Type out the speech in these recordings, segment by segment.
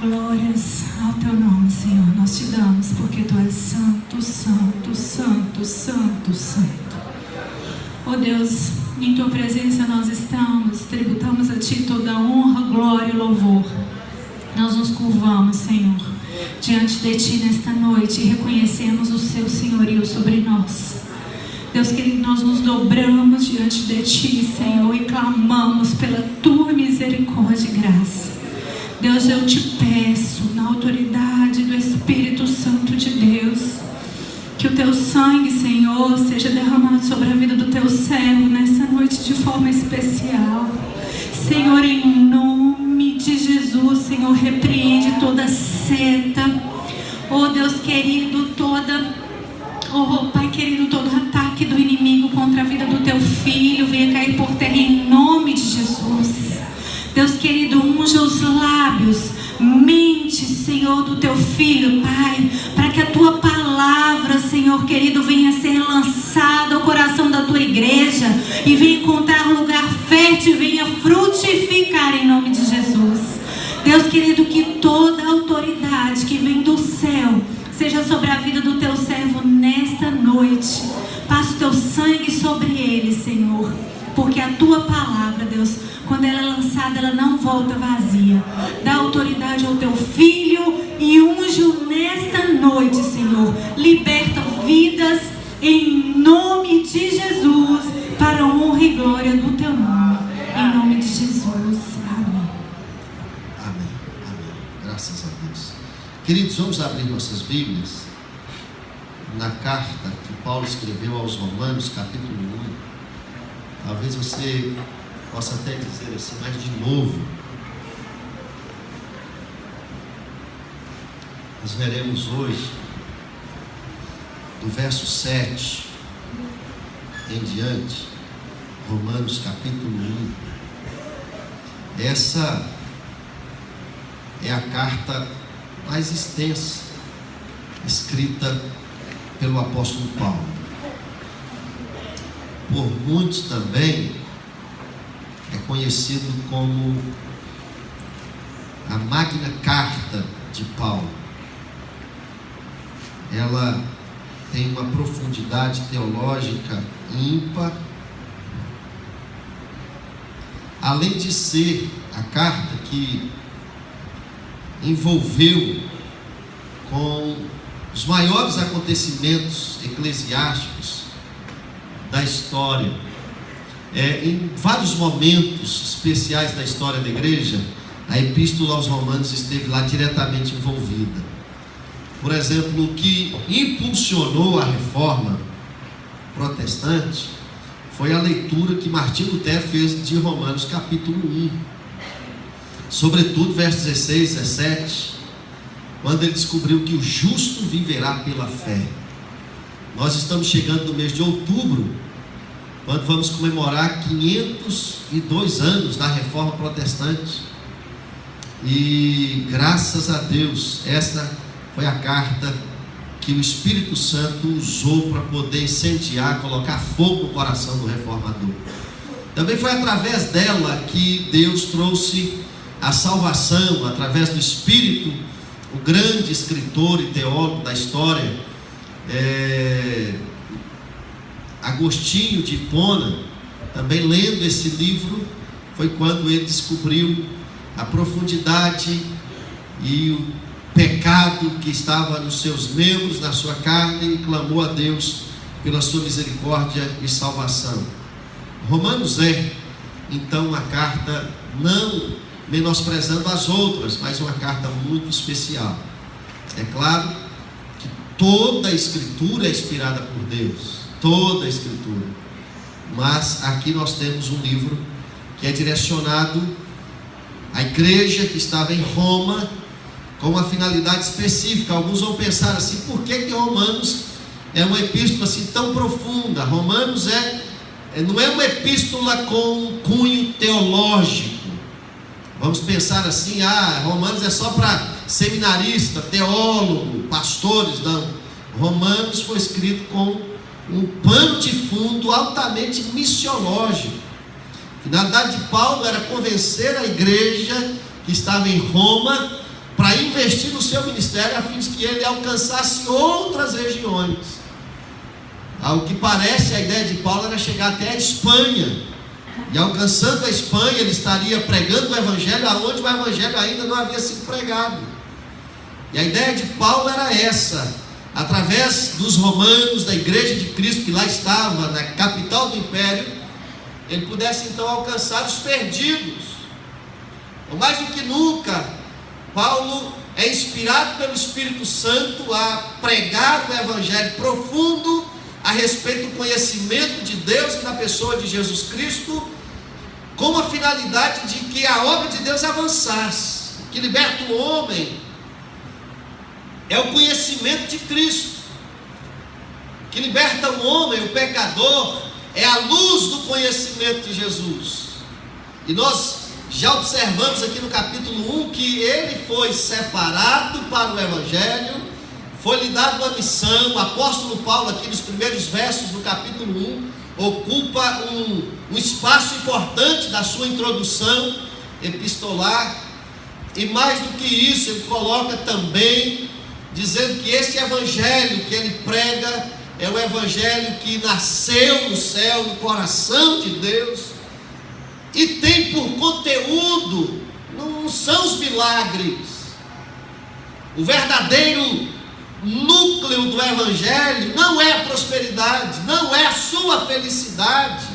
Glórias ao teu nome, Senhor, nós te damos, porque tu és santo, santo, santo, santo, santo. Oh Deus, em tua presença nós estamos, tributamos a ti toda a honra, glória e louvor. Nós nos curvamos, Senhor, diante de ti nesta noite e reconhecemos o seu senhorio sobre nós. Deus querido, nós nos dobramos diante de ti, Senhor, e clamamos pela tua misericórdia e graça. Deus, eu te peço, na autoridade do Espírito Santo de Deus, que o teu sangue, Senhor, seja derramado sobre a vida do teu servo nessa noite de forma especial. Senhor, em nome de Jesus, Senhor, repreende toda seta, oh Deus querido, Pai querido, todo ataque do inimigo contra a vida do teu filho, venha cair por terra em nome de Jesus. Deus querido, unja os lábios, mente, Senhor, do teu filho, Pai, para que a tua palavra, Senhor querido, venha ser lançada ao coração da tua igreja e venha encontrar lugar fértil e venha frutificar em nome de Jesus. Deus querido, que toda a autoridade que vem do céu seja sobre a vida do teu servo nesta noite. Passa o teu sangue sobre ele, Senhor, porque a tua palavra, Deus, quando ela é lançada, ela não volta vazia. Dá autoridade ao teu filho e unge-o nesta noite, Senhor. Liberta vidas em nome de Jesus, para a honra e glória do teu nome. Em nome de Jesus. Amém. Amém. Amém. Graças a Deus. Queridos, vamos abrir nossas Bíblias na carta que Paulo escreveu aos Romanos, capítulo 1. Talvez você possa até dizer assim, mas de novo. Nós veremos hoje, do verso 7 em diante, Romanos capítulo 1. Essa é a carta mais extensa escrita pelo apóstolo Paulo. Por muitos também é conhecido como a Magna Carta de Paulo. Ela tem uma profundidade teológica ímpar, além de ser a carta que envolveu com os maiores acontecimentos eclesiásticos da história. Em vários momentos especiais da história da igreja, a Epístola aos Romanos esteve lá diretamente envolvida. Por exemplo, o que impulsionou a reforma protestante foi a leitura que Martinho Lutero fez de Romanos capítulo 1, sobretudo versos 16, 17, quando ele descobriu que o justo viverá pela fé. Nós estamos chegando no mês de outubro, quando vamos comemorar 502 anos da reforma protestante. E graças a Deus, essa foi a carta que o Espírito Santo usou para poder incendiar, colocar fogo no coração do reformador. Também foi através dela que Deus trouxe a salvação, através do Espírito. O grande escritor e teólogo da história, Agostinho de Hipona, também lendo esse livro, foi quando ele descobriu a profundidade e o pecado que estava nos seus membros, na sua carne, e clamou a Deus pela sua misericórdia e salvação. Romanos é, então, uma carta não menosprezando as outras, mas uma carta muito especial. É claro que toda a Escritura é inspirada por Deus, toda a Escritura, mas aqui nós temos um livro que é direcionado à igreja que estava em Roma, com uma finalidade específica. Alguns vão pensar assim, por que Romanos é uma epístola assim tão profunda? Romanos não é uma epístola com cunho teológico. Vamos pensar assim, Romanos é só para seminarista, teólogo, pastores. Não, Romanos foi escrito com um pano de fundo altamente missiológico. A finalidade de Paulo era convencer a igreja que estava em Roma para a investir no seu ministério a fim de que ele alcançasse outras regiões. Ao que parece, a ideia de Paulo era chegar até a Espanha, e alcançando a Espanha, ele estaria pregando o Evangelho aonde o Evangelho ainda não havia sido pregado. E a ideia de Paulo era essa: através dos romanos, da igreja de Cristo que lá estava, na capital do império, ele pudesse então alcançar os perdidos. Mais do que nunca, Paulo é inspirado pelo Espírito Santo a pregar o Evangelho profundo a respeito do conhecimento de Deus e da pessoa de Jesus Cristo, com a finalidade de que a obra de Deus avançasse. O que liberta o homem é o conhecimento de Cristo. O que liberta o homem, o pecador, é a luz do conhecimento de Jesus. E nós já observamos aqui no capítulo 1 que ele foi separado para o Evangelho, foi-lhe dado uma missão. O apóstolo Paulo, aqui nos primeiros versos do capítulo 1, ocupa um espaço importante da sua introdução epistolar. E mais do que isso, ele coloca também, dizendo que esse Evangelho que ele prega é o Evangelho que nasceu no céu, no coração de Deus, e tem por conteúdo, não são os milagres. O verdadeiro núcleo do Evangelho não é a prosperidade, não é a sua felicidade.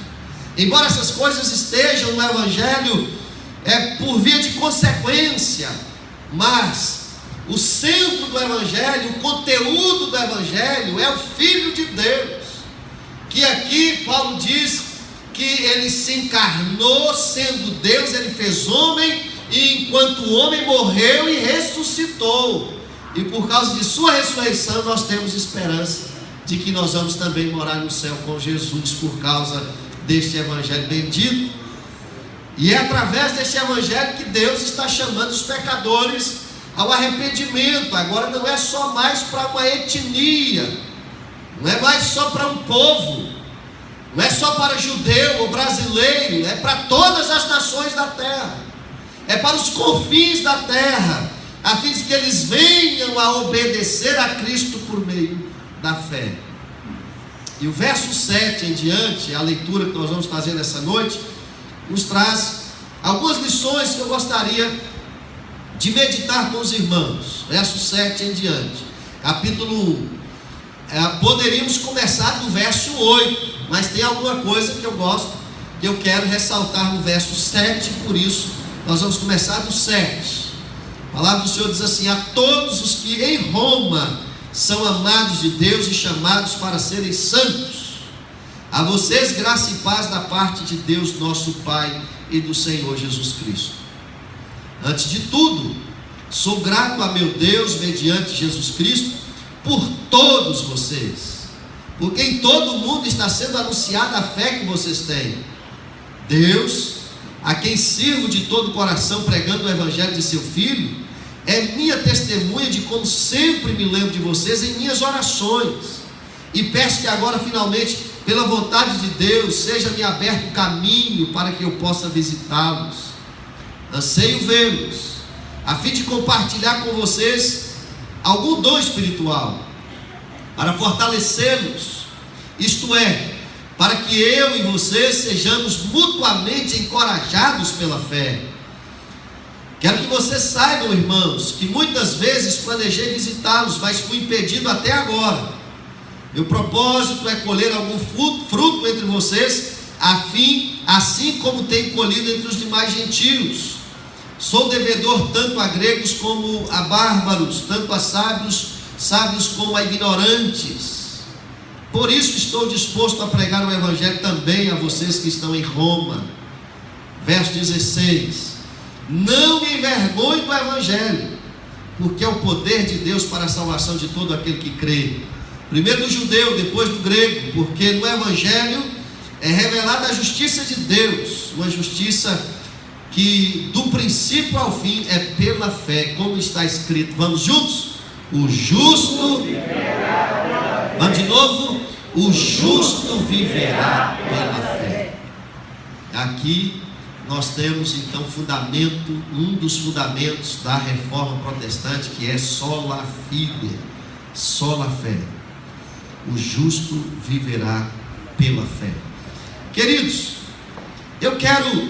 Embora essas coisas estejam no Evangelho, é por via de consequência, mas o centro do Evangelho, o conteúdo do Evangelho é o Filho de Deus, que aqui Paulo diz que ele se encarnou, sendo Deus, ele fez homem, e enquanto o homem morreu e ressuscitou, e por causa de sua ressurreição nós temos esperança de que nós vamos também morar no céu com Jesus, por causa deste Evangelho bendito. E é através deste Evangelho que Deus está chamando os pecadores ao arrependimento. Agora não é só mais para uma etnia, não é mais só para um povo, não é só para judeu ou brasileiro, é para todas as nações da terra, é para os confins da terra, a fim de que eles venham a obedecer a Cristo por meio da fé. E o verso 7 em diante, a leitura que nós vamos fazer nessa noite, nos traz algumas lições que eu gostaria de meditar com os irmãos. Verso 7 em diante, capítulo 1. Poderíamos começar do verso 8, mas tem alguma coisa que eu gosto, que eu quero ressaltar no verso 7, por isso nós vamos começar do 7. A palavra do Senhor diz assim: a todos os que em Roma são amados de Deus e chamados para serem santos, a vocês graça e paz da parte de Deus nosso Pai e do Senhor Jesus Cristo. Antes de tudo, sou grato a meu Deus mediante Jesus Cristo por todos vocês, porque em todo o mundo está sendo anunciada a fé que vocês têm. Deus, a quem sirvo de todo o coração pregando o Evangelho de seu Filho, é minha testemunha de como sempre me lembro de vocês em minhas orações, e peço que agora finalmente, pela vontade de Deus, seja-me aberto o caminho para que eu possa visitá-los. Anseio vê-los, a fim de compartilhar com vocês algum dom espiritual, para fortalecê-los, isto é, para que eu e vocês sejamos mutuamente encorajados pela fé. Quero que vocês saibam, irmãos, que muitas vezes planejei visitá-los, mas fui impedido até agora. Meu propósito é colher algum fruto entre vocês, assim como tenho colhido entre os demais gentios. Sou devedor tanto a gregos como a bárbaros, tanto a sábios como a ignorantes. Por isso estou disposto a pregar o Evangelho também a vocês que estão em Roma. Verso 16: não me envergonhe do Evangelho, porque é o poder de Deus para a salvação de todo aquele que crê, primeiro do judeu, depois do grego, porque no Evangelho é revelada a justiça de Deus, uma justiça que do princípio ao fim é pela fé, como está escrito. Vamos juntos? O justo viverá. Vamos de novo? O justo viverá pela fé. Aqui nós temos então um dos fundamentos da reforma protestante, que é sola fide, sola fé. O justo viverá pela fé. Queridos, eu quero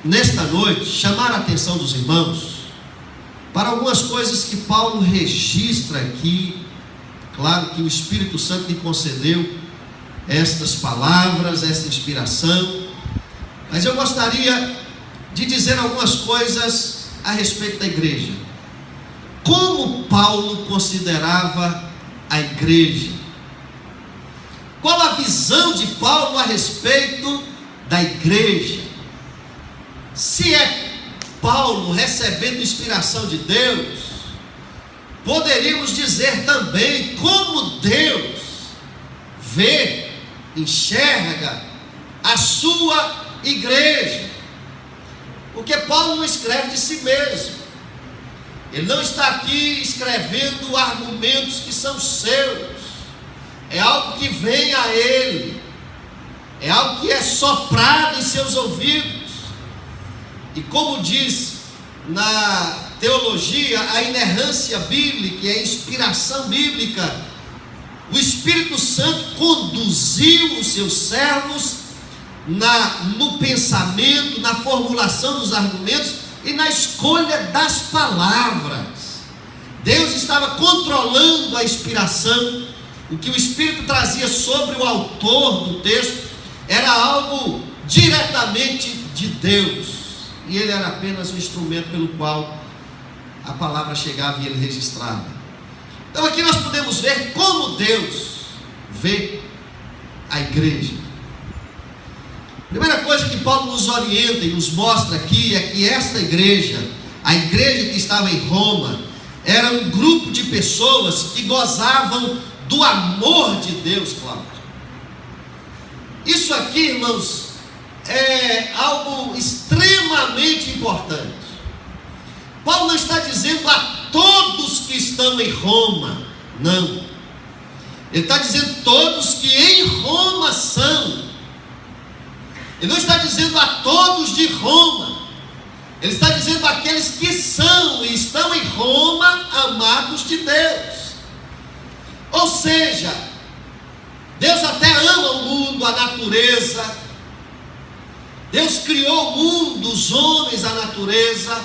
nesta noite chamar a atenção dos irmãos para algumas coisas que Paulo registra aqui. Claro que o Espírito Santo lhe concedeu estas palavras, esta inspiração, mas eu gostaria de dizer algumas coisas a respeito da igreja. Como Paulo considerava a igreja? Qual a visão de Paulo a respeito da igreja? Se é Paulo recebendo inspiração de Deus, poderíamos dizer também como Deus vê, enxerga a sua igreja. Porque Paulo não escreve de si mesmo. Ele não está aqui escrevendo argumentos que são seus. É algo que vem a ele. É algo que é soprado em seus ouvidos. E como diz na teologia, a inerrância bíblica e a inspiração bíblica, o Espírito Santo conduziu os seus servos no pensamento, na formulação dos argumentos e na escolha das palavras. Deus estava controlando a inspiração. O que o Espírito trazia sobre o autor do texto era algo diretamente de Deus, e ele era apenas um instrumento pelo qual a palavra chegava e ele registrava. Então aqui nós podemos ver como Deus vê a igreja. Primeira coisa que Paulo nos orienta e nos mostra aqui é que esta igreja, a igreja que estava em Roma, era um grupo de pessoas que gozavam do amor de Deus, Cláudio. Isso aqui, irmãos, é algo extremamente importante. Paulo não está dizendo a todos que estão em Roma, não. Ele está dizendo todos que em Roma são. Ele não está dizendo a todos de Roma. Ele está dizendo aqueles que são e estão em Roma, amados de Deus. Ou seja, Deus até ama o mundo, a natureza. Deus criou o mundo, os homens, a natureza.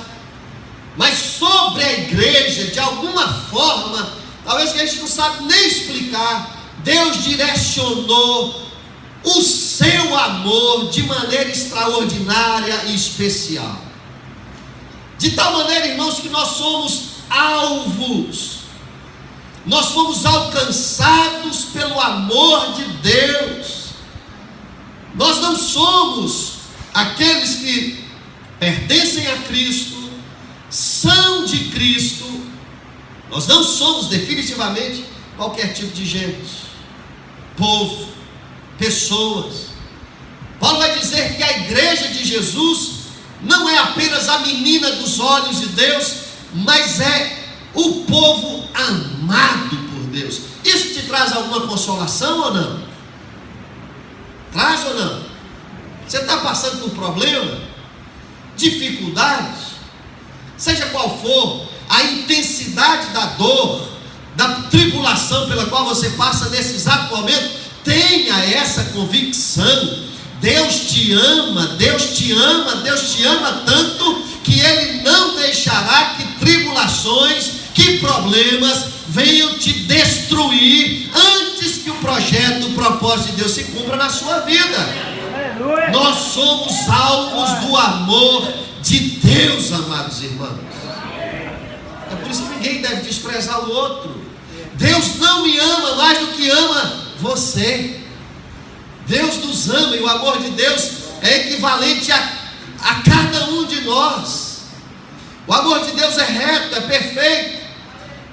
Mas sobre a igreja, de alguma forma, talvez que a gente não sabe nem explicar, Deus direcionou o seu amor de maneira extraordinária e especial. De tal maneira, irmãos, que nós somos alvos. Nós fomos alcançados pelo amor de Deus. Nós não somos aqueles que pertencem a Cristo, são de Cristo. Nós não somos definitivamente qualquer tipo de gente, povo, pessoas. Paulo vai dizer que a igreja de Jesus não é apenas a menina dos olhos de Deus, mas é o povo amado por Deus. Isso te traz alguma consolação ou não? Traz ou não? Você está passando por problema, dificuldade, seja qual for a intensidade da dor, da tribulação pela qual você passa nesse exato momento, tenha essa convicção. Deus te ama, Deus te ama, Deus te ama tanto que Ele não deixará que tribulações, que problemas venham te destruir antes que o projeto, o propósito de Deus se cumpra na sua vida. Aleluia. Nós somos alvos do amor de Deus, amados irmãos. É por isso que ninguém deve desprezar o outro. Deus não me ama mais do que ama você. Deus nos ama e o amor de Deus é equivalente a cada um de nós. O amor de Deus é reto, é perfeito,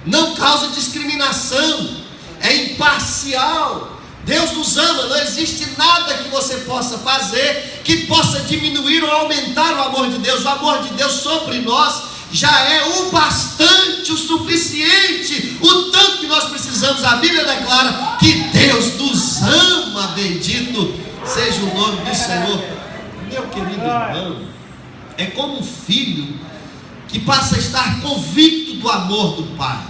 não causa discriminação, é imparcial. Deus nos ama, não existe nada que você possa fazer que possa diminuir ou aumentar o amor de Deus. O amor de Deus sobre nós já é o bastante, o suficiente, o tanto que nós precisamos. A Bíblia declara que Deus nos ama, bendito seja o nome do Senhor. meu querido irmão, é como um filho que passa a estar convicto do amor do pai.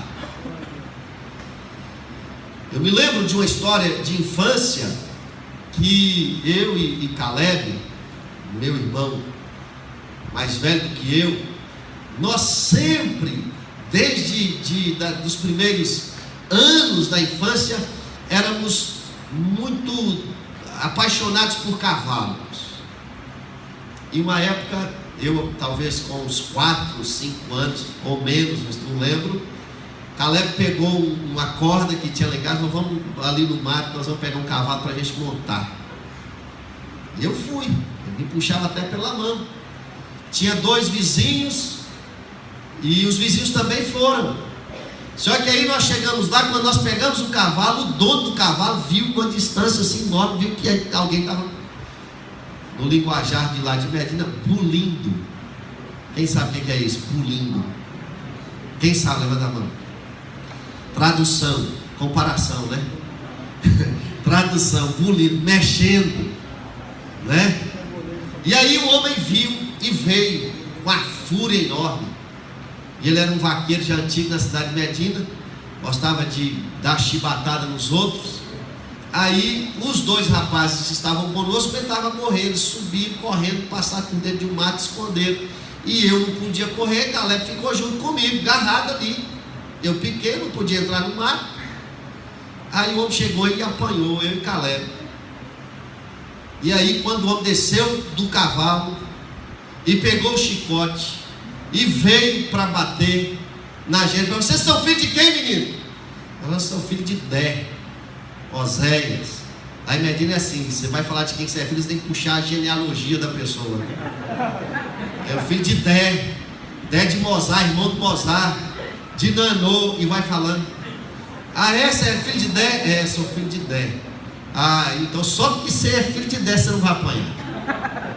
Eu me lembro de uma história de infância que eu e Caleb, meu irmão mais velho do que eu, nós sempre, desde dos primeiros anos da infância, éramos muito apaixonados por cavalos. Em uma época, eu talvez com uns 4, 5 anos ou menos, não lembro, Caleb pegou uma corda que tinha lá em casa, vamos ali no mato, nós vamos pegar um cavalo para a gente montar. E eu fui, ele me puxava até pela mão. Tinha 2 vizinhos, e os vizinhos também foram. Só que aí nós chegamos lá, quando nós pegamos o cavalo, o dono do cavalo viu uma distância assim enorme, viu que alguém estava, no linguajar de lá de Medina, pulindo. Quem sabe o que é isso? Pulindo. Quem sabe? Levanta a mão. Tradução, comparação, né? Tradução, pulindo, mexendo, né? E aí o homem viu e veio com uma fúria enorme. E ele era um vaqueiro já antigo na cidade de Medina, gostava de dar chibatada nos outros. Aí os 2 rapazes que estavam conosco tentavam correr, eles subiram correndo, passaram por dentro de um mato, esconderam. E eu não podia correr, Caleb ficou junto comigo, agarrado ali. Eu piquei, não podia entrar no mato. Aí o homem chegou e apanhou eu e Caleb. E aí quando o homem desceu do cavalo e pegou o chicote e veio para bater na gente, vocês são filhos de quem, menino? Nós somos filhos de Dé, Oséias. Aí Medina é assim, você vai falar de quem você é filho, você tem que puxar a genealogia da pessoa. É o filho de Dé de Mozar, irmão de Mozar, de Nanô, e vai falando. Ah, você é filho de Dé? É, sou filho de Dé. Ah, então só porque você é filho de Dé, você não vai apanhar.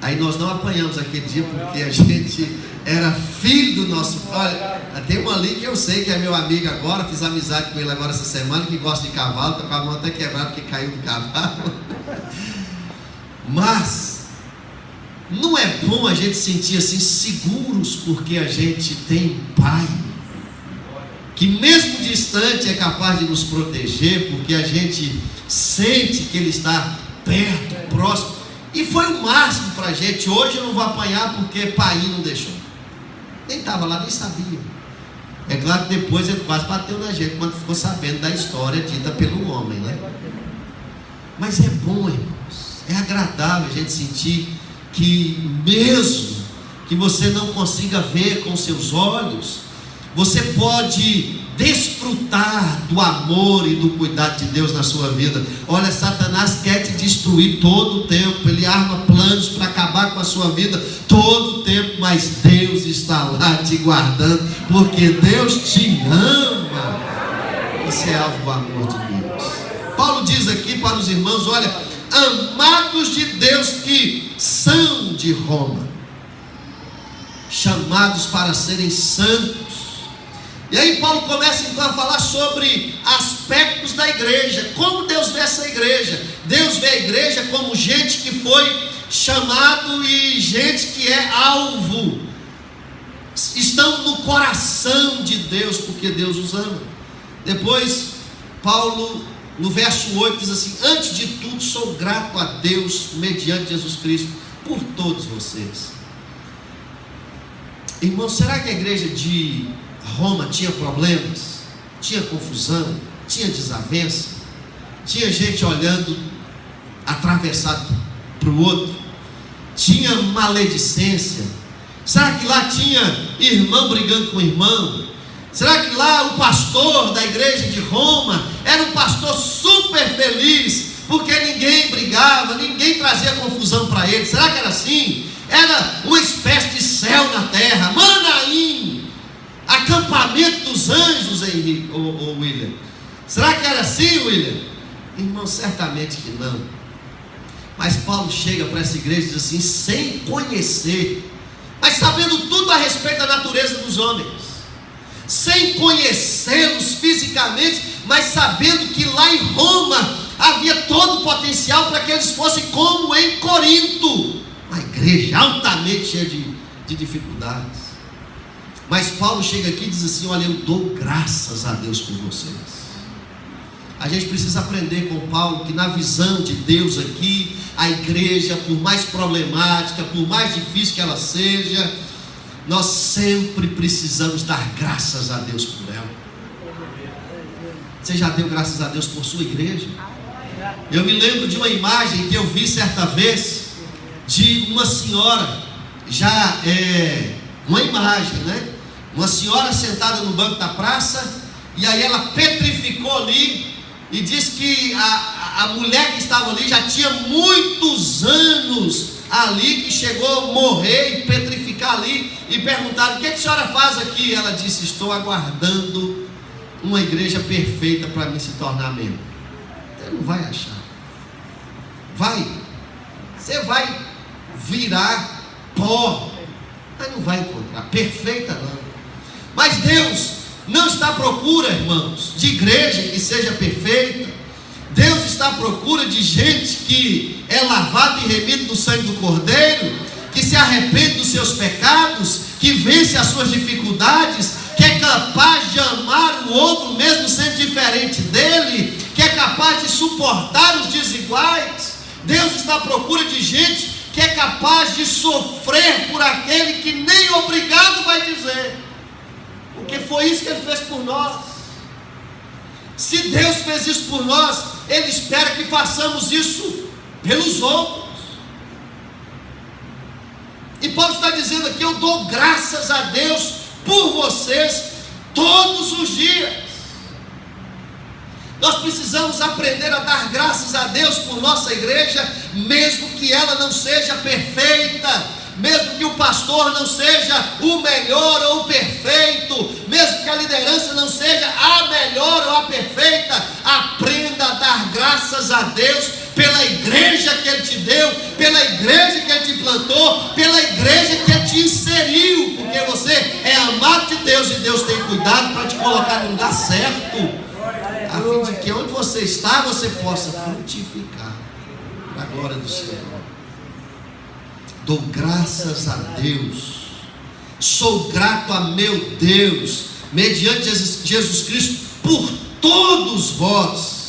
Aí nós não apanhamos aquele dia porque a gente era filho do nosso pai. Tem um ali que eu sei que é meu amigo agora, fiz amizade com ele agora essa semana, que gosta de cavalo, está com a mão até quebrada porque caiu do cavalo. Mas não é bom a gente sentir assim seguros porque a gente tem um pai que mesmo distante é capaz de nos proteger, porque a gente sente que ele está perto, próximo. E foi o máximo para a gente. Hoje eu não vou apanhar porque pai não deixou. Nem estava lá, nem sabia. É claro que depois ele quase bateu na gente quando ficou sabendo da história dita pelo homem, né? Mas é bom, irmãos, é agradável a gente sentir que mesmo que você não consiga ver com seus olhos, você pode desfrutar do amor e do cuidado de Deus na sua vida. Olha, Satanás quer te destruir todo o tempo, ele arma planos para acabar com a sua vida todo o tempo, mas Deus está lá te guardando, porque Deus te ama. Você é alvo do amor de Deus. Paulo diz aqui para os irmãos: olha, amados de Deus que são de Roma, chamados para serem santos. E aí Paulo começa então a falar sobre aspectos da igreja, como Deus vê essa igreja. Deus vê a igreja como gente que foi chamado e gente que é alvo, estão no coração de Deus, porque Deus os ama. Depois Paulo, no verso 8, diz assim: antes de tudo sou grato a Deus, mediante Jesus Cristo, por todos vocês. Irmão, será que a igreja de Roma tinha problemas, tinha confusão, tinha desavença, tinha gente olhando atravessado para o outro, tinha maledicência? Será que lá tinha irmão brigando com irmão? Será que lá o pastor da igreja de Roma era um pastor super feliz, porque ninguém brigava, ninguém trazia confusão para ele? Será que era assim? Era uma espécie de céu na terra, Manaim, acampamento dos anjos, Henrique ou William? Será que era assim, William? Irmão, certamente que não. Mas Paulo chega para essa igreja e diz assim, sem conhecer, mas sabendo tudo a respeito da natureza dos homens, sem conhecê-los fisicamente, mas sabendo que lá em Roma havia todo o potencial para que eles fossem como em Corinto, uma igreja altamente cheia de dificuldades. Mas Paulo chega aqui e diz assim: olha, eu dou graças a Deus por vocês. A gente precisa aprender com Paulo que na visão de Deus aqui, a igreja, por mais problemática, por mais difícil que ela seja, nós sempre precisamos dar graças a Deus por ela. Você já deu graças a Deus por sua igreja? Eu me lembro de uma imagem que eu vi certa vez, de uma senhora, uma imagem, né? Uma senhora sentada no banco da praça, e aí ela petrificou ali, e diz que a mulher que estava ali já tinha muitos anos ali, que chegou a morrer e petrificar ali, e perguntaram: o que a senhora faz aqui? Ela disse: estou aguardando uma igreja perfeita para mim se tornar membro. Você não vai achar. Você vai virar pó, mas não vai encontrar perfeita não. Mas Deus não está à procura, irmãos, de igreja que seja perfeita. Deus está à procura de gente que é lavada e remida do sangue do Cordeiro, que se arrepende dos seus pecados, que vence as suas dificuldades, que é capaz de amar o outro mesmo sendo diferente dele, que é capaz de suportar os desiguais. Deus está à procura de gente que é capaz de sofrer por aquele que nem obrigado vai dizer, porque foi isso que Ele fez por nós. Se Deus fez isso por nós, Ele espera que façamos isso pelos outros. E Paulo está dizendo aqui: eu dou graças a Deus por vocês todos os dias. Nós precisamos aprender a dar graças a Deus por nossa igreja, mesmo que ela não seja perfeita, mesmo que o pastor não seja o melhor ou o perfeito, mesmo que a liderança não seja a melhor ou a perfeita. Aprenda a dar graças a Deus pela igreja que Ele te deu, pela igreja que Ele te plantou, pela igreja que Ele te inseriu, porque você é amado de Deus, e Deus tem cuidado para te colocar no lugar certo, a fim de que onde você está, você possa frutificar para a glória do Senhor. Dou graças a Deus, sou grato a meu Deus, mediante Jesus Cristo, por todos vós.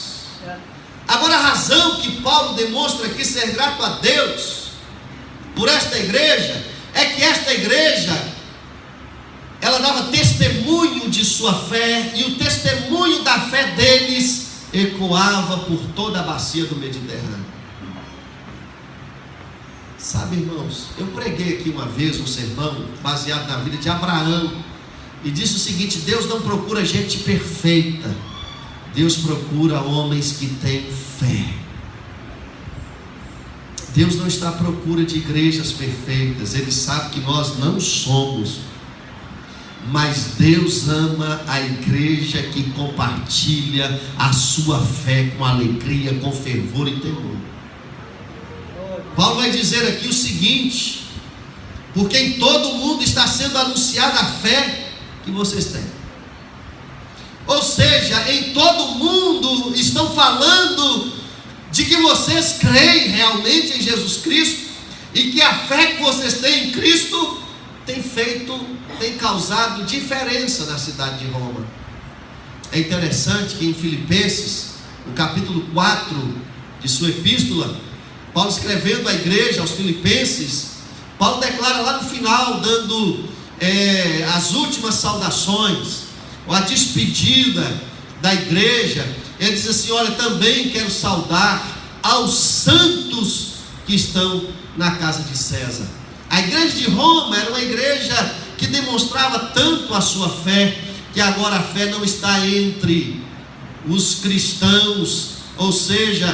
Agora, a razão que Paulo demonstra aqui ser grato a Deus por esta igreja, é que esta igreja, ela dava testemunho de sua fé, e o testemunho da fé deles ecoava por toda a bacia do Mediterrâneo. Sabe, irmãos, eu preguei aqui uma vez um sermão baseado na vida de Abraão, e disse o seguinte: Deus não procura gente perfeita, Deus procura homens que têm fé. Deus não está à procura de igrejas perfeitas, Ele sabe que nós não somos, mas Deus ama a igreja que compartilha a sua fé com alegria, com fervor e temor. Paulo vai dizer aqui o seguinte: porque em todo o mundo está sendo anunciada a fé que vocês têm. Ou seja, em todo o mundo estão falando de que vocês creem realmente em Jesus Cristo, e que a fé que vocês têm em Cristo tem causado diferença na cidade de Roma. É interessante que em Filipenses, no capítulo 4 de sua epístola, Paulo escrevendo à igreja, aos filipenses, Paulo declara lá no final, dando as últimas saudações, ou a despedida da igreja, ele diz assim: olha, também quero saudar aos santos que estão na casa de César. A igreja de Roma era uma igreja que demonstrava tanto a sua fé, que agora a fé não está entre os cristãos, ou seja,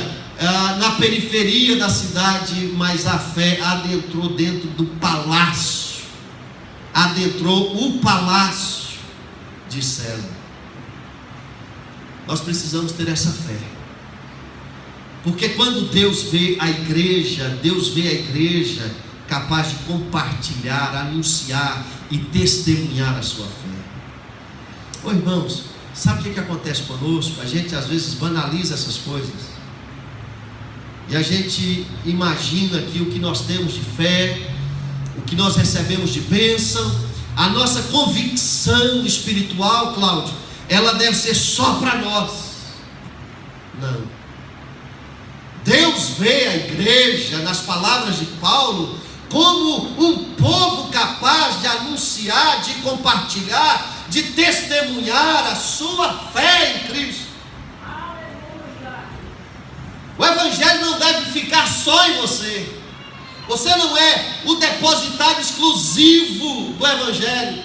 na periferia da cidade, mas a fé adentrou dentro do palácio, adentrou o palácio de César. Nós precisamos ter essa fé, porque quando Deus vê a igreja capaz de compartilhar, anunciar e testemunhar a sua fé. Ô irmãos, sabe o que acontece conosco? A gente às vezes banaliza essas coisas. e a gente imagina que o que nós temos de fé, o que nós recebemos de bênção, a nossa convicção espiritual, Cláudio, ela deve ser só para nós. Não. Deus vê a igreja, nas palavras de Paulo, como um povo capaz de anunciar, de compartilhar, de testemunhar a sua fé em Cristo. O Evangelho não deve ficar só em você. Você não é o depositário exclusivo do Evangelho.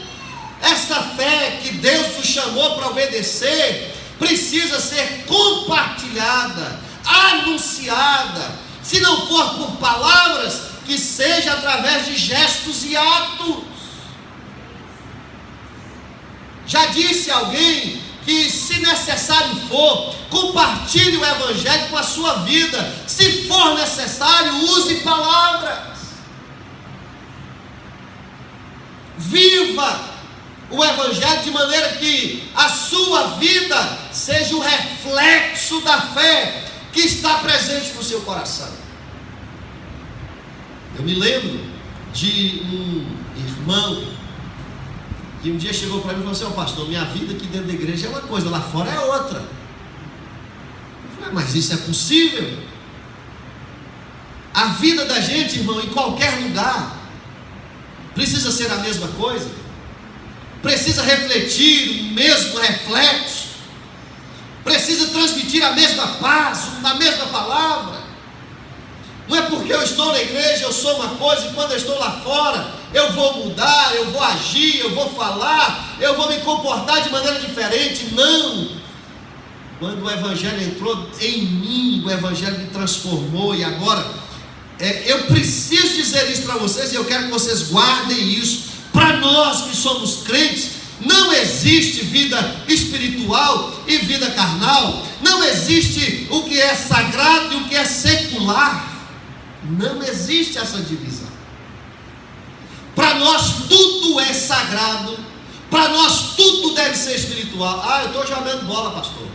Essa fé que Deus nos chamou para obedecer precisa ser compartilhada, anunciada. Se não for por palavras, que seja através de gestos e atos. Já disse alguém que, se necessário for, compartilhe o Evangelho com a sua vida. Se for necessário, use palavras. Viva o Evangelho de maneira que a sua vida seja o reflexo da fé que está presente no seu coração. Eu me lembro de um irmão que um dia chegou para mim e falou assim: ó, pastor, minha vida aqui dentro da igreja é uma coisa, lá fora é outra. Eu falei: mas isso é possível? A vida da gente, irmão, em qualquer lugar precisa ser a mesma coisa, precisa refletir o mesmo reflexo, precisa transmitir a mesma paz, a mesma palavra. Não é porque eu estou na igreja, eu sou uma coisa, e quando eu estou lá fora, eu vou mudar, eu vou agir, eu vou falar, eu vou me comportar de maneira diferente. Não! Quando o Evangelho entrou em mim, o Evangelho me transformou, e agora, eu preciso dizer isso para vocês, e eu quero que vocês guardem isso. Para nós que somos crentes, não existe vida espiritual e vida carnal, não existe o que é sagrado e o que é secular. Não existe essa divisão. Para nós tudo é sagrado, para nós tudo deve ser espiritual. Ah, eu estou jogando bola, pastor.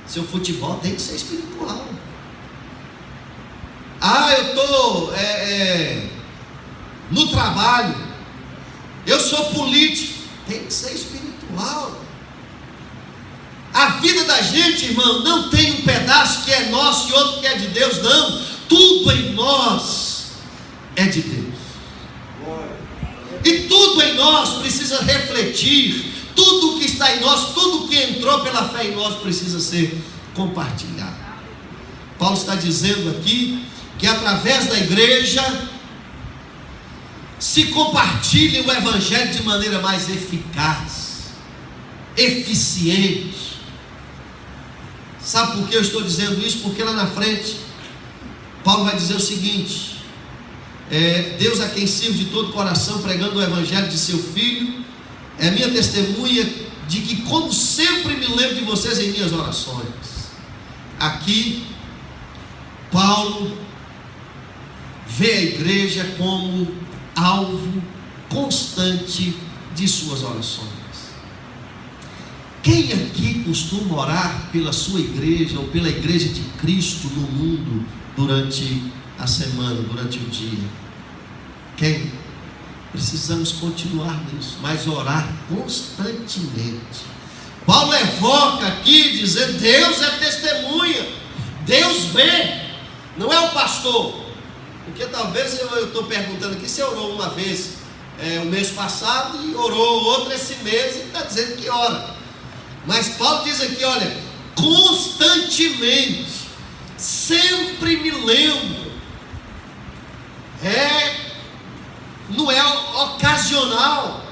Seu futebol tem que ser espiritual. Ah, eu estou no trabalho, eu sou político, tem que ser espiritual. A vida da gente, irmão, não tem um pedaço que é nosso e outro que é de Deus, não. Tudo em nós é de Deus. E tudo em nós precisa refletir. Tudo que está em nós, tudo que entrou pela fé em nós precisa ser compartilhado. Paulo está dizendo aqui que através da igreja se compartilha o Evangelho de maneira mais eficaz, eficiente. Sabe por que eu estou dizendo isso? Porque lá na frente Paulo vai dizer o seguinte: Deus, a quem sirvo de todo o coração, pregando o Evangelho de seu Filho, é minha testemunha de que, como sempre, me lembro de vocês em minhas orações. Aqui Paulo vê a igreja como alvo constante de suas orações. Quem aqui costuma orar pela sua igreja ou pela igreja de Cristo no mundo durante a semana, durante o dia? Quem? Precisamos continuar nisso, mas orar constantemente. Paulo evoca aqui dizendo: Deus é testemunha, Deus vê, não é o pastor. Porque talvez eu estou perguntando aqui se orou uma vez o mês passado e orou outra esse mês e está dizendo que ora. Mas Paulo diz aqui, olha, constantemente, sempre me lembro. Não é ocasional,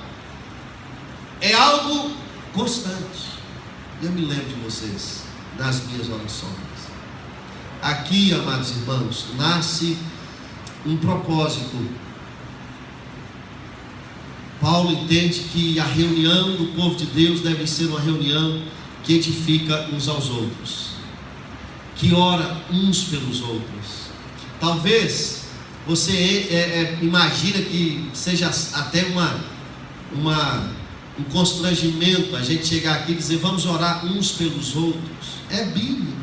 é algo constante. Eu me lembro de vocês nas minhas orações. Aqui, amados irmãos, nasce um propósito. Paulo entende que a reunião do povo de Deus deve ser uma reunião que edifica uns aos outros, que ora uns pelos outros. Talvez você imagina que seja até um constrangimento a gente chegar aqui e dizer: vamos orar uns pelos outros. É bíblico.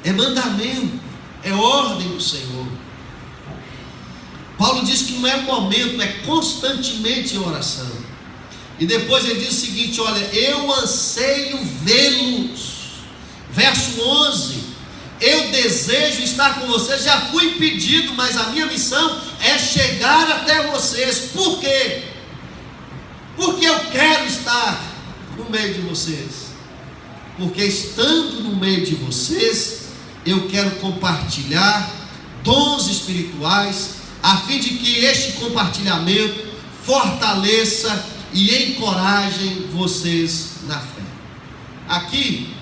é mandamento, é ordem do Senhor. Paulo diz que não é momento, é constantemente em oração. E depois ele diz o seguinte: olha, eu anseio vê-los. Verso 11: eu desejo estar com vocês, já fui impedido, mas a minha missão é chegar até vocês. Por quê? Porque eu quero estar no meio de vocês. Porque estando no meio de vocês, eu quero compartilhar dons espirituais, a fim de que este compartilhamento fortaleça e encoraje vocês na fé. Aqui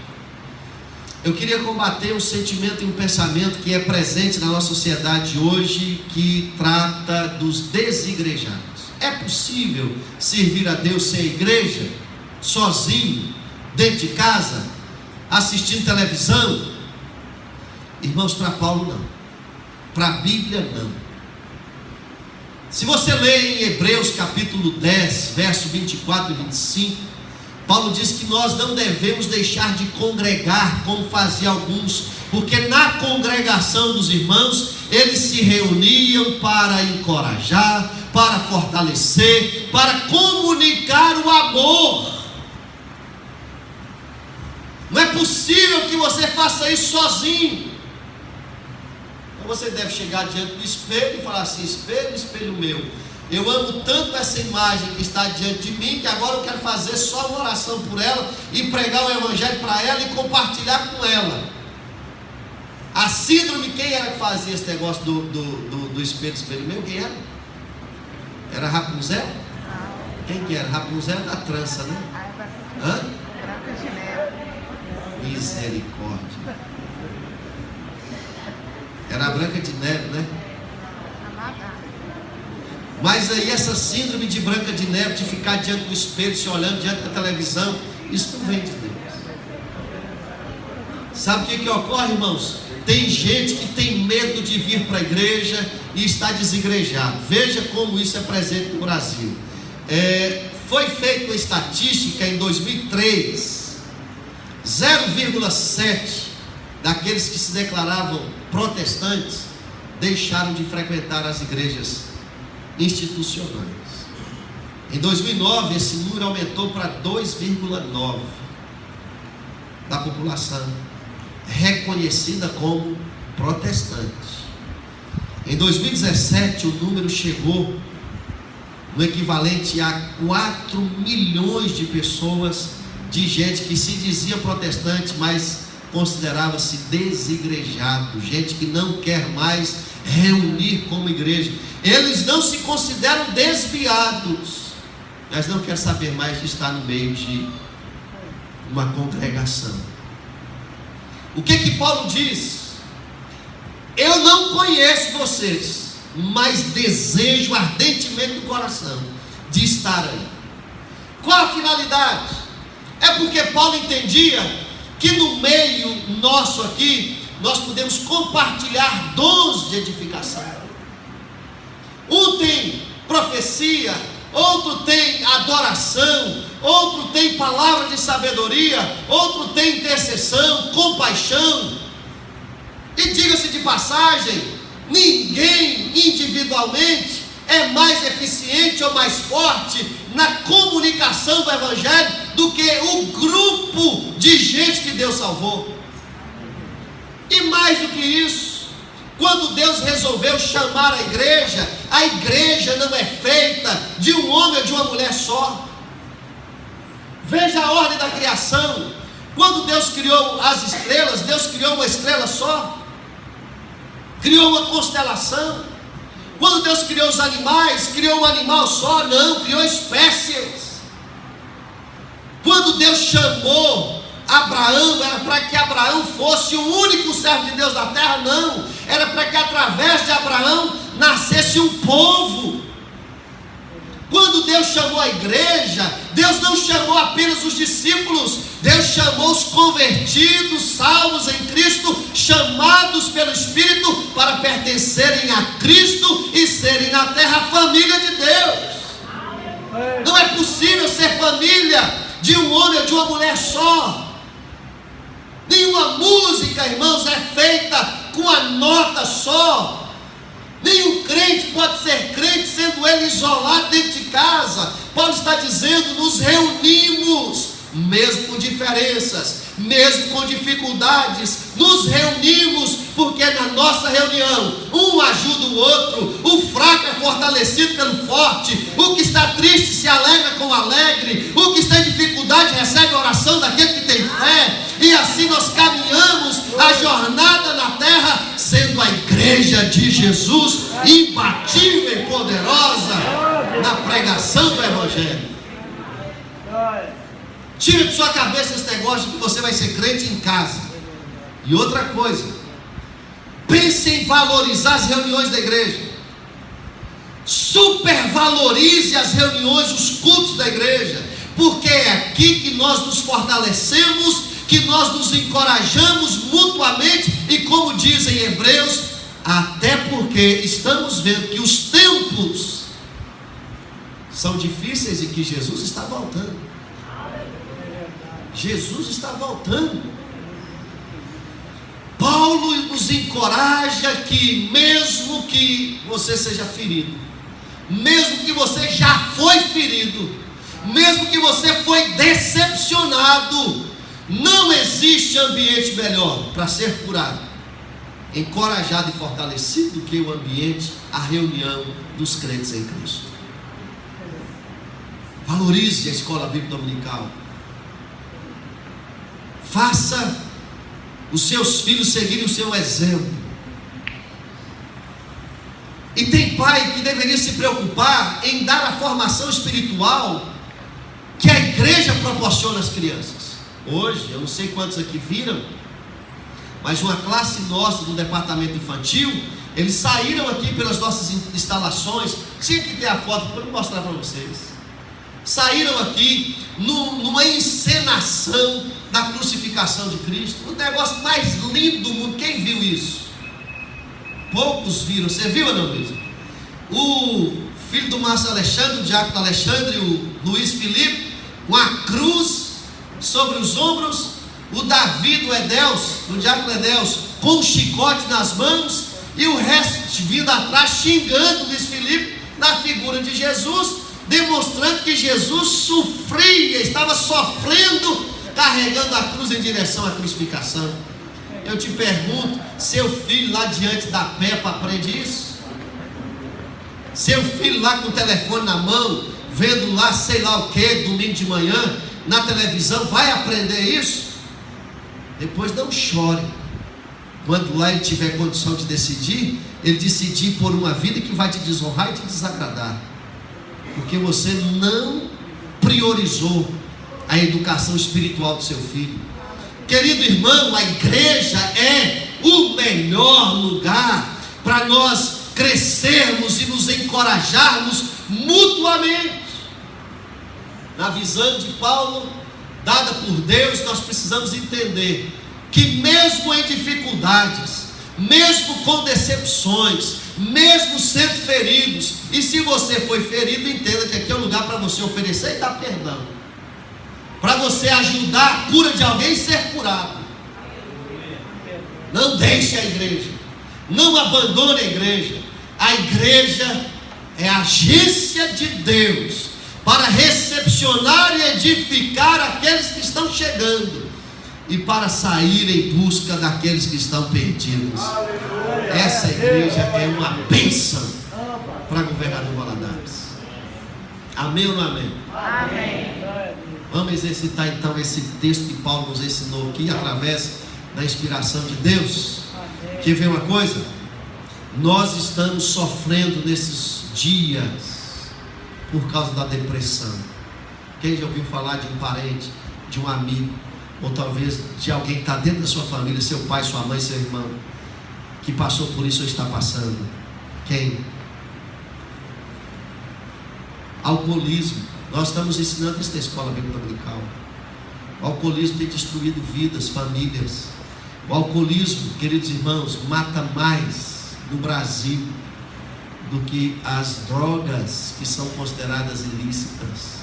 eu queria combater um sentimento e um pensamento que é presente na nossa sociedade hoje, que trata dos desigrejados. É possível servir a Deus sem igreja, sozinho, dentro de casa, assistindo televisão? Irmãos, para Paulo não, para a Bíblia não. Se você lê em Hebreus capítulo 10, verso 24 e 25, Paulo diz que nós não devemos deixar de congregar como faziam alguns, porque na congregação dos irmãos eles se reuniam para encorajar, para fortalecer, para comunicar o amor. Não é possível que você faça isso sozinho. Então você deve chegar diante do espelho e falar assim: espelho, espelho meu, eu amo tanto essa imagem que está diante de mim, que agora eu quero fazer só uma oração por ela e pregar o evangelho para ela e compartilhar com ela. A síndrome, quem era que fazia esse negócio do espelho, espelho meu? Quem era? Era Rapunzel? Quem que era? Rapunzel da trança, né? Hã? Misericórdia. Era a Branca de Neve, né? Mas aí essa síndrome de Branca de Neve, de ficar diante do espelho, se olhando diante da televisão, isso não vem de Deus. Sabe o que ocorre, irmãos? Tem gente que tem medo de vir para a igreja e está desigrejado. Veja como isso é presente no Brasil. Foi feita uma estatística em 2003, 0,7% daqueles que se declaravam protestantes deixaram de frequentar as igrejas institucionais. Em 2009 esse número aumentou para 2,9% da população reconhecida como protestante. Em 2017 o número chegou no equivalente a 4 milhões de pessoas, de gente que se dizia protestante, mas considerava-se desigrejado, gente que não quer mais reunir como igreja. Eles não se consideram desviados, mas não querem saber mais de estar no meio de uma congregação. O que Paulo diz? Eu não conheço vocês, mas desejo ardentemente no coração de estar aí. Qual a finalidade? É porque Paulo entendia que no meio nosso aqui nós podemos compartilhar dons de edificação. Um tem profecia, outro tem adoração, outro tem palavra de sabedoria, outro tem intercessão, compaixão. E diga-se de passagem, ninguém individualmente é mais eficiente ou mais forte na comunicação do evangelho do que o grupo de gente que Deus salvou. E mais do que isso, quando Deus resolveu chamar a igreja não é feita de um homem ou de uma mulher só. Veja a ordem da criação. Quando Deus criou as estrelas, Deus criou uma estrela só, criou uma constelação. Quando Deus criou os animais, criou um animal só? Não, criou espécies. Quando Deus chamou Abraão, era para que Abraão fosse o único servo de Deus na terra? Não, era para que através de Abraão nascesse um povo. Quando Deus chamou a igreja, Deus não chamou apenas os discípulos, Deus chamou os convertidos, salvos em Cristo, chamados pelo Espírito para pertencerem a Cristo e serem na terra a família de Deus. Não é possível ser família de um homem ou de uma mulher só. Nenhuma música, irmãos, é feita com a nota só. Nenhum crente pode ser crente sendo ele isolado dentro de casa. Paulo está dizendo: nos reunimos, mesmo com diferenças, mesmo com dificuldades, nos reunimos, porque na nossa reunião um ajuda o outro, o fraco é fortalecido pelo forte, o que está triste se alegra com o alegre, o que está em dificuldade recebe a oração daquele que tem fé, e assim nós caminhamos a jornada na terra, sendo a igreja de Jesus imbatível e poderosa na pregação do Evangelho. Tira de sua cabeça esse negócio de que você vai ser crente em casa. E outra coisa, pense em valorizar as reuniões da igreja. Supervalorize as reuniões, os cultos da igreja, porque é aqui que nós nos fortalecemos, que nós nos encorajamos mutuamente, e como dizem Hebreus, até porque estamos vendo que os tempos são difíceis e que Jesus está voltando. Jesus está voltando. Paulo nos encoraja que mesmo que você seja ferido, mesmo que você já foi ferido, mesmo que você foi decepcionado, não existe ambiente melhor para ser curado, encorajado e fortalecido do que o ambiente, a reunião dos crentes em Cristo. Valorize a escola bíblica dominical. Faça os seus filhos seguirem o seu exemplo. E tem pai que deveria se preocupar em dar a formação espiritual que a igreja proporciona às crianças. Hoje, eu não sei quantos aqui viram, mas uma classe nossa do departamento infantil, eles saíram aqui pelas nossas instalações. Tinha que ter a foto para eu mostrar para vocês. Saíram aqui numa encenação da crucificação de Cristo, o negócio mais lindo do mundo. Quem viu isso? Poucos viram. Você viu, Ana Luísa? O filho do Márcio Alexandre, o diácono Alexandre, o Luiz Felipe, com a cruz sobre os ombros, o Davi do Edeus, do diácono Edeus, com um chicote nas mãos, e o resto vindo atrás xingando o Luiz Felipe na figura de Jesus, demonstrando que Jesus sofria, estava sofrendo, carregando a cruz em direção à crucificação. Eu te pergunto, seu filho lá diante da Peppa aprende isso? Seu filho lá com o telefone na mão, vendo lá sei lá o que, domingo de manhã, na televisão, vai aprender isso? Depois não chore. Quando lá ele tiver condição de decidir, ele decidir por uma vida que vai te desonrar e te desagradar, porque você não priorizou a educação espiritual do seu filho. Querido irmão, a igreja é o melhor lugar para nós crescermos e nos encorajarmos mutuamente. Na visão de Paulo, dada por Deus, nós precisamos entender que mesmo em dificuldades, mesmo com decepções, mesmo sendo feridos, e se você foi ferido, entenda que aqui é um lugar para você oferecer e dar perdão, para você ajudar a cura de alguém e ser curado. Não deixe a igreja, não abandone a igreja. A igreja é a agência de Deus para recepcionar e edificar aqueles que estão chegando e para sair em busca daqueles que estão perdidos. Essa igreja é uma bênção para governador Valadares. Amém ou não amém? Amém. Vamos exercitar então esse texto que Paulo nos ensinou aqui através da inspiração de Deus. Quer ver uma coisa? Nós estamos sofrendo nesses dias por causa da depressão. Quem já ouviu falar de um parente, de um amigo, ou talvez de alguém que está dentro da sua família, seu pai, sua mãe, seu irmão, que passou por isso ou está passando? Quem? Alcoolismo. Nós estamos ensinando isso na escola bíblica dominical. O alcoolismo tem destruído vidas, famílias. O alcoolismo, queridos irmãos, mata mais no Brasil do que as drogas que são consideradas ilícitas.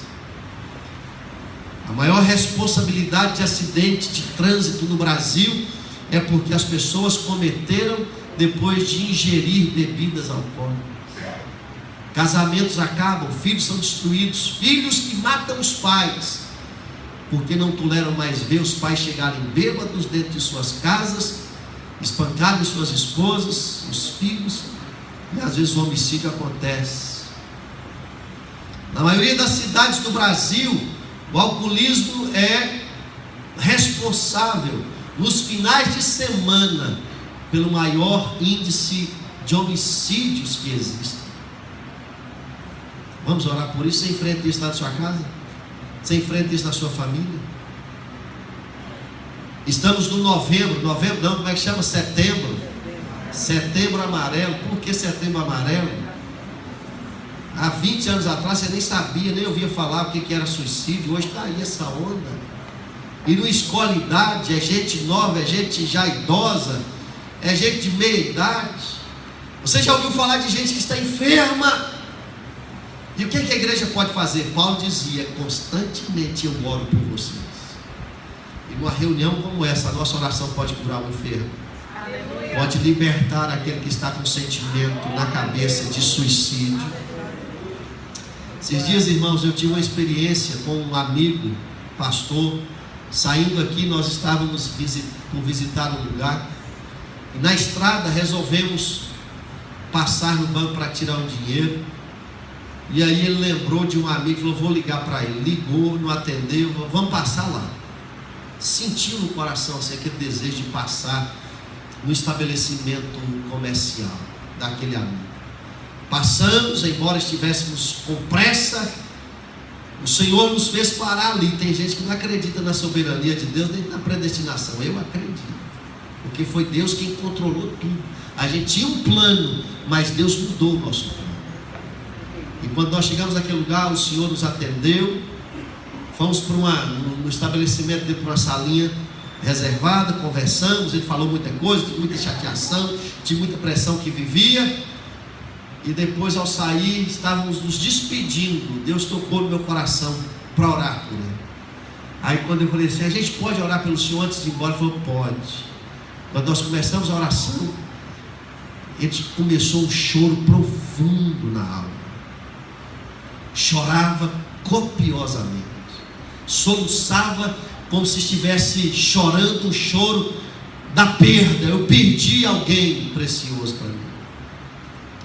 A maior responsabilidade de acidente de trânsito no Brasil é porque as pessoas cometeram depois de ingerir bebidas alcoólicas. Casamentos acabam, filhos são destruídos, filhos que matam os pais, porque não toleram mais ver os pais chegarem bêbados dentro de suas casas, espancarem suas esposas, os filhos, e às vezes o homicídio acontece. Na maioria das cidades do Brasil, o alcoolismo é responsável, nos finais de semana, pelo maior índice de homicídios que existem. Vamos orar por isso? Você enfrenta isso lá na sua casa? Você enfrenta isso na sua família? Estamos no novembro não, como é que chama? Setembro amarelo. Por que setembro amarelo? Há 20 anos atrás você nem sabia, nem ouvia falar o que era suicídio. Hoje está aí essa onda. E não escolhe idade, é gente nova, é gente já idosa, é gente de meia idade. Você já ouviu falar de gente que está enferma? E o que a igreja pode fazer? Paulo dizia: constantemente eu oro por vocês. E numa reunião como essa, a nossa oração pode curar o enfermo, pode libertar aquele que está com sentimento na cabeça de suicídio. Esses dias, irmãos, eu tive uma experiência com um amigo, pastor. Saindo aqui, nós estávamos por visitar um lugar, e na estrada resolvemos passar no banco para tirar um dinheiro. E aí ele lembrou de um amigo, falou: vou ligar para ele. Ligou, não atendeu, falou: vamos passar lá. Sentiu no coração assim, aquele desejo de passar no estabelecimento comercial daquele amigo. Passamos, embora estivéssemos com pressa, o Senhor nos fez parar ali. Tem gente que não acredita na soberania de Deus, nem na predestinação. Eu acredito, porque foi Deus quem controlou tudo. A gente tinha um plano, mas Deus mudou o nosso plano. E quando nós chegamos naquele lugar, o Senhor nos atendeu. Fomos para no estabelecimento, dentro de uma salinha reservada, conversamos. Ele falou muita coisa, de muita chateação, de muita pressão que vivia. E depois, ao sair, estávamos nos despedindo. Deus tocou no meu coração para orar por ele. Aí quando eu falei assim: a gente pode orar pelo Senhor antes de ir embora? Ele falou: pode. Quando nós começamos a oração, ele começou um choro profundo na alma. Chorava copiosamente, soluçava como se estivesse chorando um choro da perda. Eu perdi alguém precioso para mim.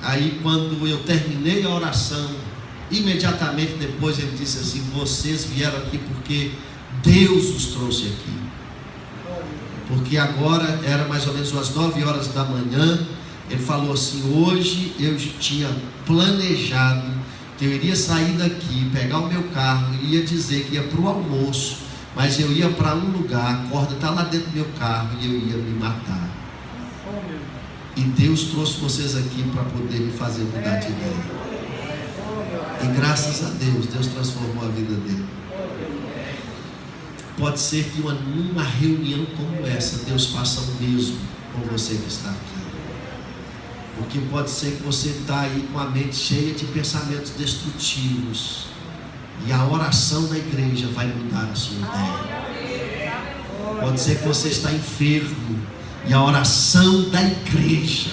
Aí quando eu terminei a oração, imediatamente depois ele disse assim: vocês vieram aqui porque Deus os trouxe aqui. Porque agora era mais ou menos umas 9 horas da manhã. Ele falou assim: hoje eu tinha planejado que eu iria sair daqui, pegar o meu carro, ia dizer que ia para o almoço, mas eu ia para um lugar, a corda está lá dentro do meu carro, e eu ia me matar. E Deus trouxe vocês aqui para poder me fazer mudar de ideia. E graças a Deus, Deus transformou a vida dele. Pode ser que numa reunião como essa, Deus faça o mesmo com você que está aqui. Porque pode ser que você está aí com a mente cheia de pensamentos destrutivos, e a oração da igreja vai mudar a sua ideia. Pode ser que você está enfermo, e a oração da igreja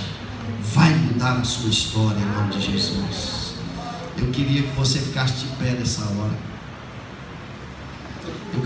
vai mudar a sua história, em nome de Jesus. Eu queria que você ficasse de pé nessa hora.